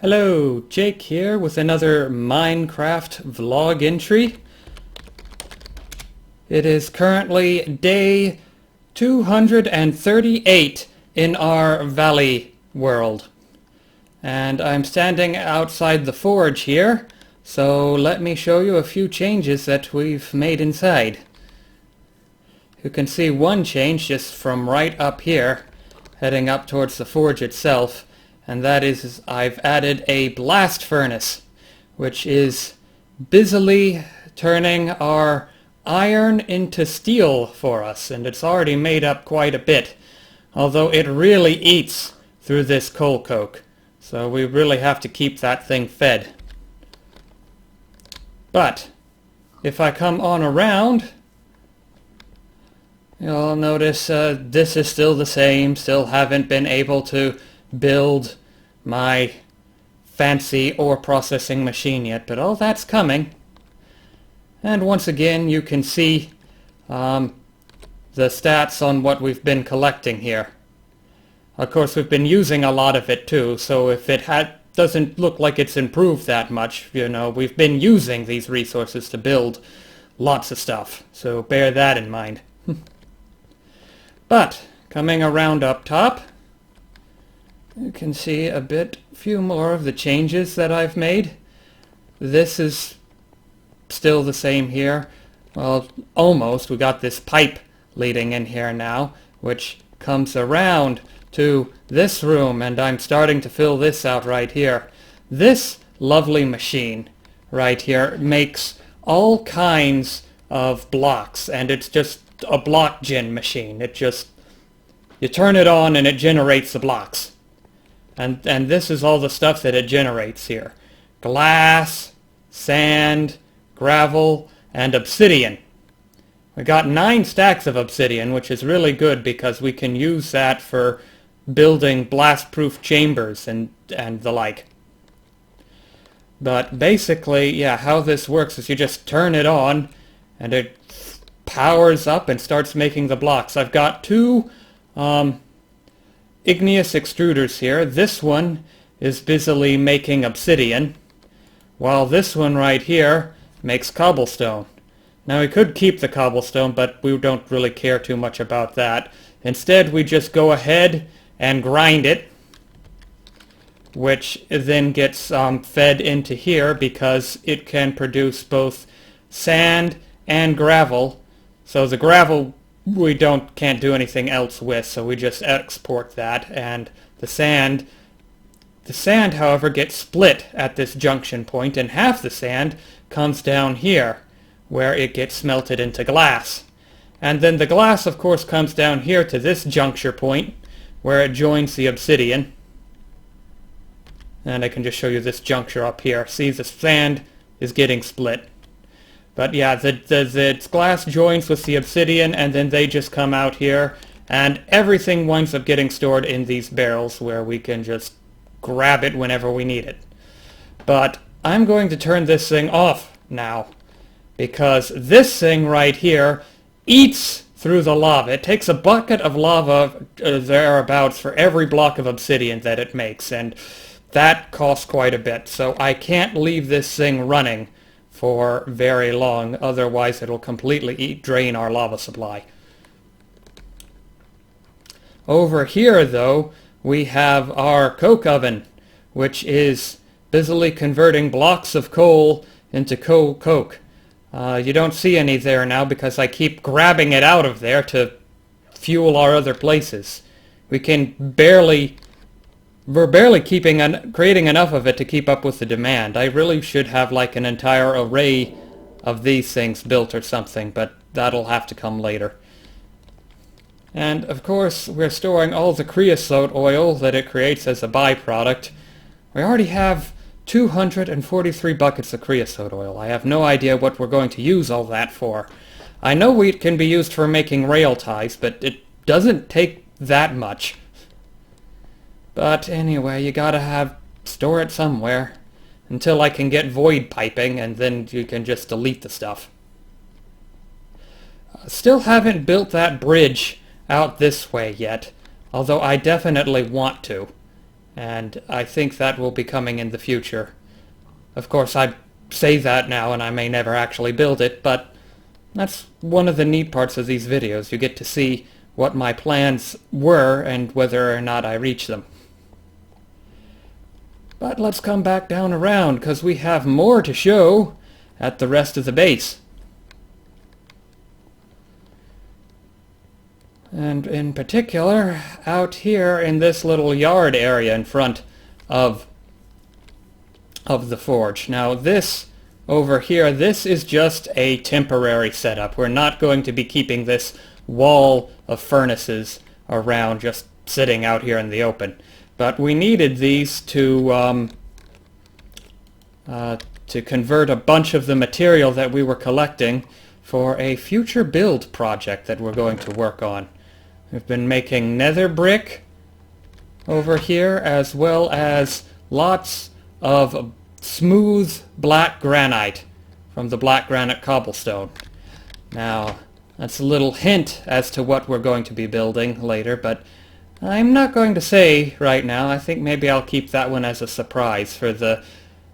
Hello, Jake here with another Minecraft vlog entry. It is currently day 238 in our valley world. And I'm standing outside the forge here, so let me show you a few changes that we've made inside. You can see one change just from right up here, heading up towards the forge itself. And that is I've added a blast furnace, which is busily turning our iron into steel for us, and it's already made up quite a bit, although it really eats through this coal coke, so we really have to keep that thing fed. But if I come on around, you'll notice this is still the same, still haven't been able to build my fancy ore processing machine yet, but all that's coming. And once again you can see the stats on what we've been collecting here. Of course we've been using a lot of it too, so if it doesn't look like it's improved that much, you know, we've been using these resources to build lots of stuff, so bear that in mind. But coming around up top, you can see few more of the changes that I've made. This is still the same here. Well, almost. We got this pipe leading in here now, which comes around to this room, and I'm starting to fill this out right here. This lovely machine right here makes all kinds of blocks, and it's just a block gen machine. You turn it on and it generates the blocks. And this is all the stuff that it generates here. Glass, sand, gravel, and obsidian. We got 9 stacks of obsidian, which is really good because we can use that for building blast-proof chambers and the like. But basically, yeah, how this works is you just turn it on and it powers up and starts making the blocks. I've got 2 igneous extruders here. This one is busily making obsidian, while this one right here makes cobblestone. Now we could keep the cobblestone, but we don't really care too much about that. Instead we just go ahead and grind it, which then gets fed into here because it can produce both sand and gravel. So the gravel we can't do anything else with, so we just export that. And the sand however gets split at this junction point, and half the sand comes down here where it gets smelted into glass. And then the glass of course comes down here to this juncture point where it joins the obsidian. And I can just show you this juncture up here. See, the sand is getting split. But yeah, the glass joins with the obsidian, and then they just come out here, and everything winds up getting stored in these barrels where we can just grab it whenever we need it. But I'm going to turn this thing off now, because this thing right here eats through the lava. It takes a bucket of lava thereabouts for every block of obsidian that it makes, and that costs quite a bit. So I can't leave this thing running for very long, otherwise it'll completely drain our lava supply. Over here though, we have our coke oven, which is busily converting blocks of coal into coke. You don't see any there now because I keep grabbing it out of there to fuel our other places. We're barely creating enough of it to keep up with the demand. I really should have like an entire array of these things built or something, but that'll have to come later. And of course we're storing all the creosote oil that it creates as a byproduct. We already have 243 buckets of creosote oil. I have no idea what we're going to use all that for. I know it can be used for making rail ties, but it doesn't take that much. But anyway, you gotta store it somewhere until I can get void piping, and then you can just delete the stuff. Still haven't built that bridge out this way yet, although I definitely want to. and I think that will be coming in the future. Of course, I say that now and I may never actually build it, but that's one of the neat parts of these videos. You get to see what my plans were and whether or not I reach them. But let's come back down around, because we have more to show at the rest of the base. And in particular, out here in this little yard area in front of the forge. Now this over here, this is just a temporary setup. We're not going to be keeping this wall of furnaces around just sitting out here in the open. But we needed these to convert a bunch of the material that we were collecting for a future build project that we're going to work on. We've been making nether brick over here, as well as lots of smooth black granite from the black granite cobblestone. Now, that's a little hint as to what we're going to be building later, but I'm not going to say right now. I think maybe I'll keep that one as a surprise for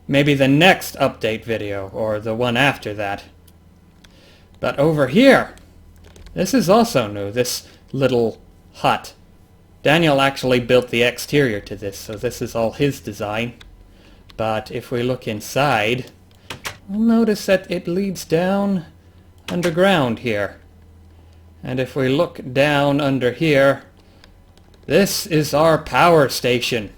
maybe the next update video, or the one after that. But over here, this is also new, this little hut. Daniel actually built the exterior to this, so this is all his design. But if we look inside, we'll notice that it leads down underground here. And if we look down under here, this is our power station.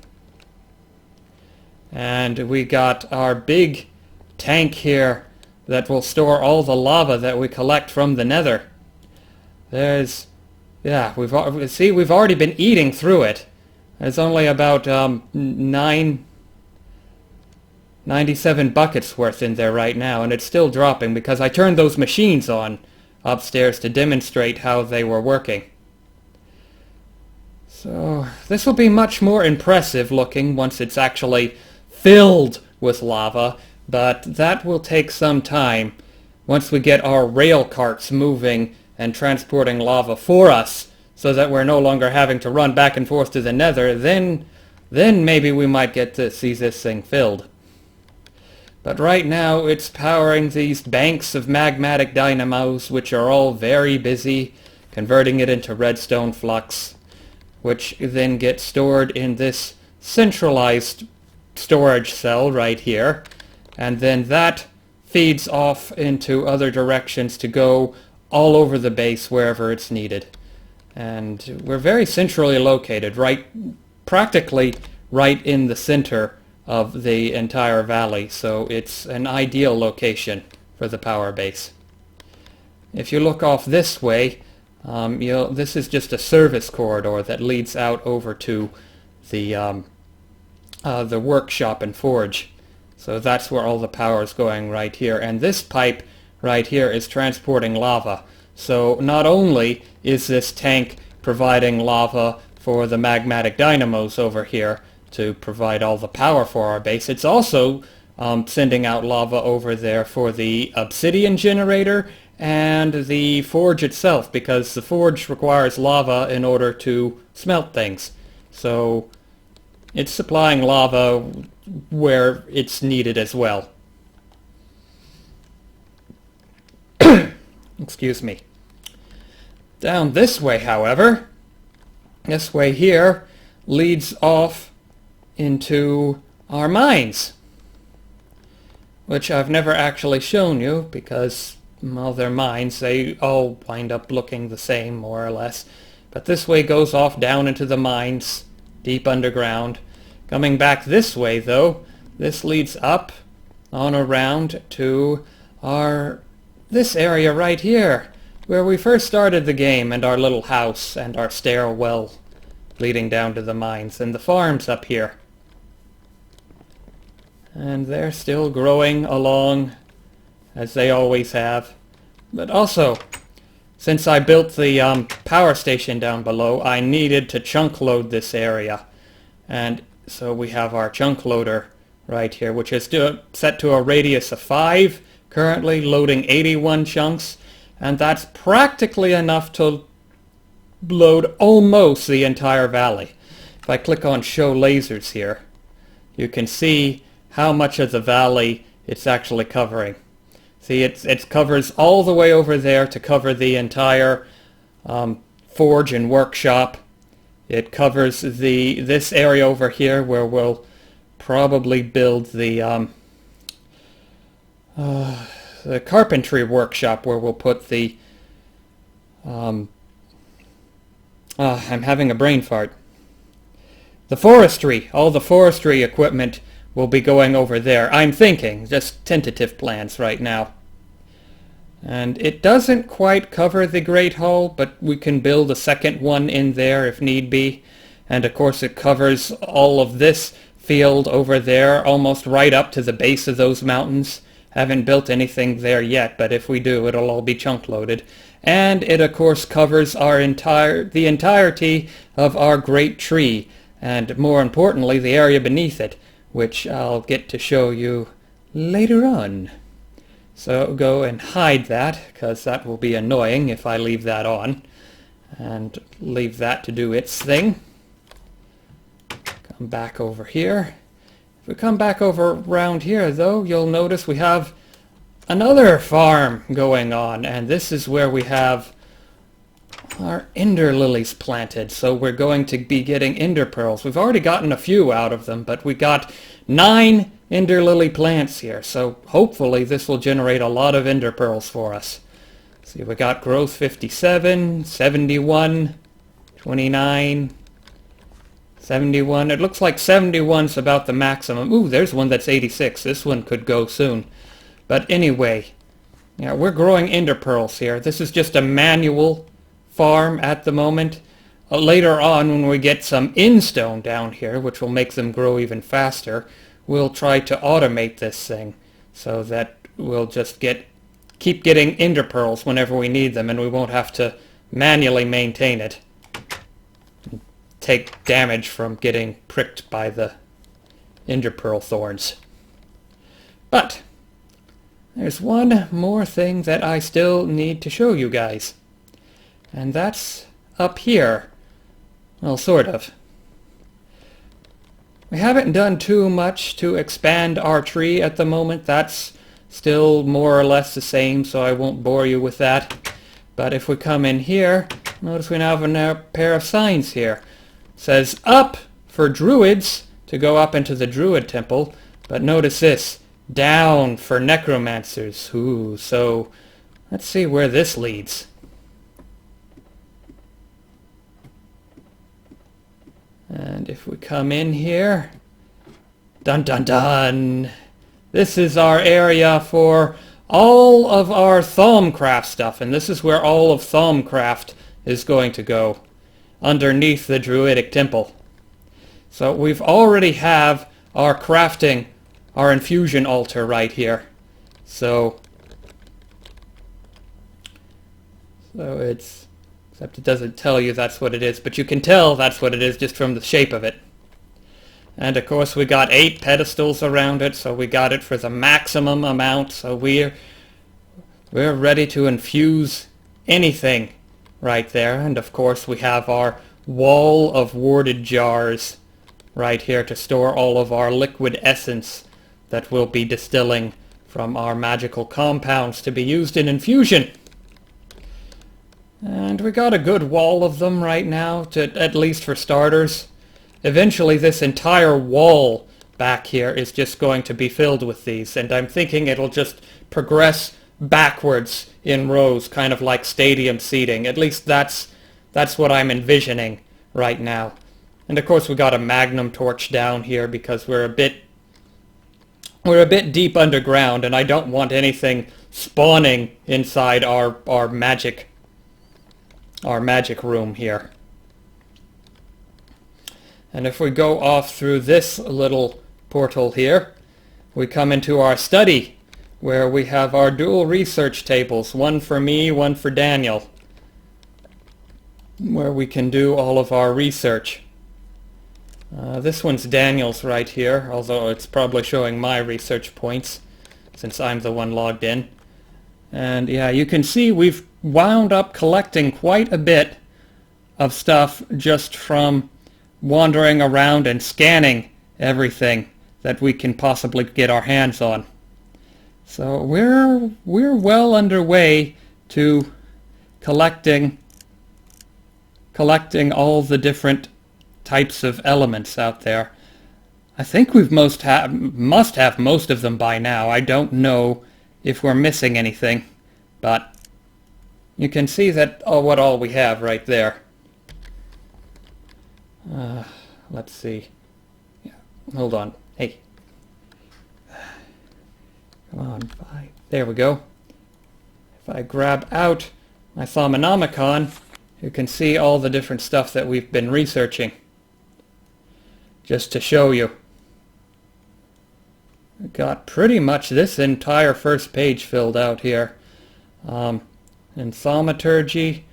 And we got our big tank here that will store all the lava that we collect from the nether. We've already been eating through it. There's only about 97 buckets worth in there right now, and it's still dropping because I turned those machines on upstairs to demonstrate how they were working. So this will be much more impressive looking once it's actually filled with lava, but that will take some time. Once we get our rail carts moving and transporting lava for us, so that we're no longer having to run back and forth to the nether, then maybe we might get to see this thing filled. But right now it's powering these banks of magmatic dynamos, which are all very busy, converting it into redstone flux, which then gets stored in this centralized storage cell right here, and then that feeds off into other directions to go all over the base wherever it's needed. And we're very centrally located, practically right in the center of the entire valley, so it's an ideal location for the power base. If you look off this way, this is just a service corridor that leads out over to the workshop and forge. So that's where all the power is going right here. And this pipe right here is transporting lava. So not only is this tank providing lava for the magmatic dynamos over here to provide all the power for our base, it's also sending out lava over there for the obsidian generator and the forge itself, because the forge requires lava in order to smelt things. So it's supplying lava where it's needed as well. Excuse me. Down this way, however, this way here leads off into our mines, which I've never actually shown you because, well, they're mines. They all wind up looking the same, more or less. But this way goes off down into the mines, deep underground. Coming back this way, though, this leads up on around to this area right here, where we first started the game, and our little house and our stairwell leading down to the mines, and the farms up here. And they're still growing along, as they always have. But also, since I built the power station down below, I needed to chunk load this area. And so we have our chunk loader right here, which is set to a radius of 5, currently loading 81 chunks. And that's practically enough to load almost the entire valley. if I click on show lasers here, you can see how much of the valley it's actually covering. See, it covers all the way over there to cover the entire forge and workshop. It covers this area over here where we'll probably build the carpentry workshop, where we'll put the I'm having a brain fart. The forestry, all the forestry equipment will be going over there. I'm thinking, just tentative plans right now. And it doesn't quite cover the Great Hall, but we can build a second one in there if need be. And of course it covers all of this field over there, almost right up to the base of those mountains. Haven't built anything there yet, but if we do, it'll all be chunk loaded. And it of course covers the entirety of our great tree, and more importantly, the area beneath it, which I'll get to show you later on. So go and hide that, because that will be annoying if I leave that on. And leave that to do its thing. Come back over here. If we come back over around here, though, you'll notice we have another farm going on. And this is where we have our ender lilies planted. So we're going to be getting ender pearls. We've already gotten a few out of them, but we got 9 ender lily plants here, so hopefully this will generate a lot of ender pearls for us. See, we got growth 57, 71, 29, 71. It looks like 71's about the maximum. Ooh, there's one that's 86. This one could go soon. But anyway, yeah, we're growing ender pearls here. This is just a manual farm at the moment. Later on, when we get some in-stone down here, which will make them grow even faster, we'll try to automate this thing so that we'll just keep getting ender pearls whenever we need them, and we won't have to manually maintain it. Take damage from getting pricked by the ender pearl thorns. But there's one more thing that I still need to show you guys. And that's up here. Well, sort of. We haven't done too much to expand our tree at the moment. That's still more or less the same, so I won't bore you with that. But if we come in here, notice we now have a pair of signs here. It says up for druids to go up into the druid temple, but notice this, down for necromancers. Ooh, so let's see where this leads. And if we come in here, dun dun dun, this is our area for all of our Thaumcraft stuff, and this is where all of Thaumcraft is going to go, underneath the druidic temple. So we've already have our crafting, our infusion altar right here. So it's, except it doesn't tell you that's what it is, but you can tell that's what it is just from the shape of it. And of course we got 8 pedestals around it, so we got it for the maximum amount, so we're ready to infuse anything right there. And of course we have our wall of warded jars right here to store all of our liquid essence that we'll be distilling from our magical compounds to be used in infusion. And we got a good wall of them right now, at least for starters. Eventually this entire wall back here is just going to be filled with these, and I'm thinking it'll just progress backwards in rows, kind of like stadium seating. At least that's what I'm envisioning right now. And of course we got a magnum torch down here because we're a bit deep underground, and I don't want anything spawning inside our magic room here. And if we go off through this little portal here, we come into our study, where we have our dual research tables, one for me, one for Daniel, where we can do all of our research. This one's Daniel's right here, although it's probably showing my research points, since I'm the one logged in. And yeah, you can see we've wound up collecting quite a bit of stuff just from wandering around and scanning everything that we can possibly get our hands on. So we're well underway to collecting all the different types of elements out there. I think we've must have most of them by now. I don't know if we're missing anything, but you can see that what all we have right there. Let's see. Yeah, hold on. Hey. Come on, bye. There we go. If I grab out my Thaumonomicon, you can see all the different stuff that we've been researching. Just to show you. We've got pretty much this entire first page filled out here. In thaumaturgy,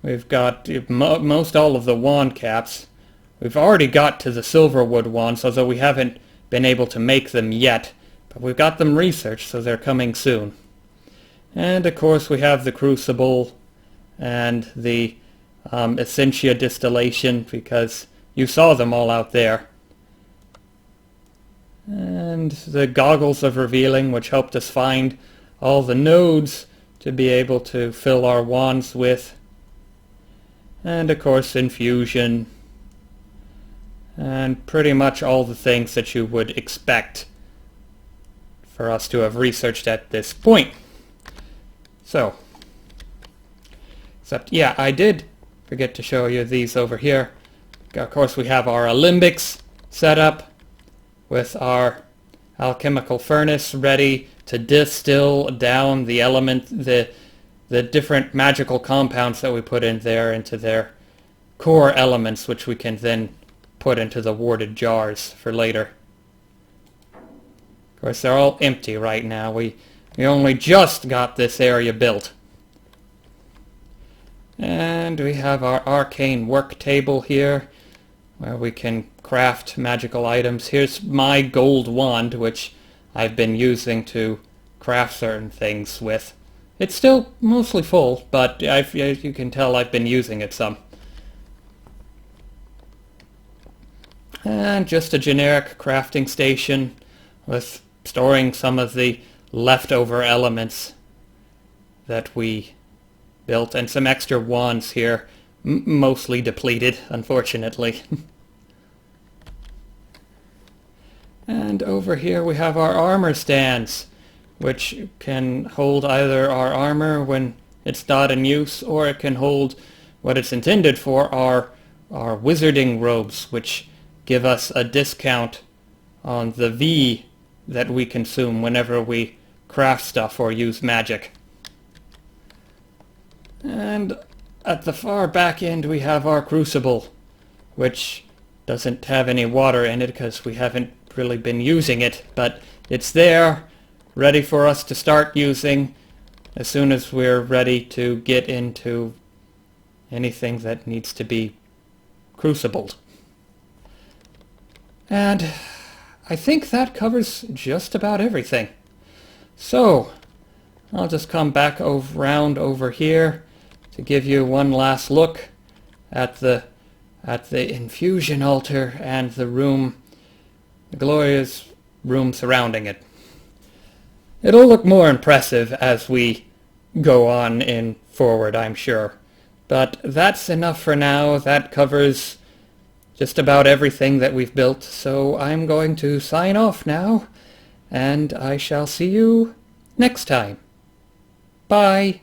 we've got most all of the wand caps. We've already got to the silverwood wands, although we haven't been able to make them yet. But we've got them researched, so they're coming soon. And of course we have the crucible and the essentia distillation, because you saw them all out there. And the goggles of revealing, which helped us find all the nodes to be able to fill our wands with. And of course infusion. And pretty much all the things that you would expect for us to have researched at this point. So, except, yeah, I did forget to show you these over here. Of course we have our alembics set up with our alchemical furnace ready to distill down the the different magical compounds that we put in there into their core elements, which we can then put into the warded jars for later. Of course, they're all empty right now. We only just got this area built. And we have our arcane work table here, where we can craft magical items. Here's my gold wand, which I've been using to craft certain things with. It's still mostly full, but as you can tell, I've been using it some. And just a generic crafting station with storing some of the leftover elements that we built, and some extra wands here, mostly depleted, unfortunately. And over here we have our armor stands, which can hold either our armor when it's not in use, or it can hold what it's intended for, our wizarding robes, which give us a discount on the V that we consume whenever we craft stuff or use magic. And at the far back end we have our crucible, which doesn't have any water in it because we haven't really been using it, but it's there, ready for us to start using as soon as we're ready to get into anything that needs to be crucibled. And I think that covers just about everything. So, I'll just come back round over here to give you one last look at the infusion altar and the room, the glorious room surrounding it. It'll look more impressive as we go on in forward, I'm sure. But that's enough for now. That covers just about everything that we've built. So I'm going to sign off now, and I shall see you next time. Bye.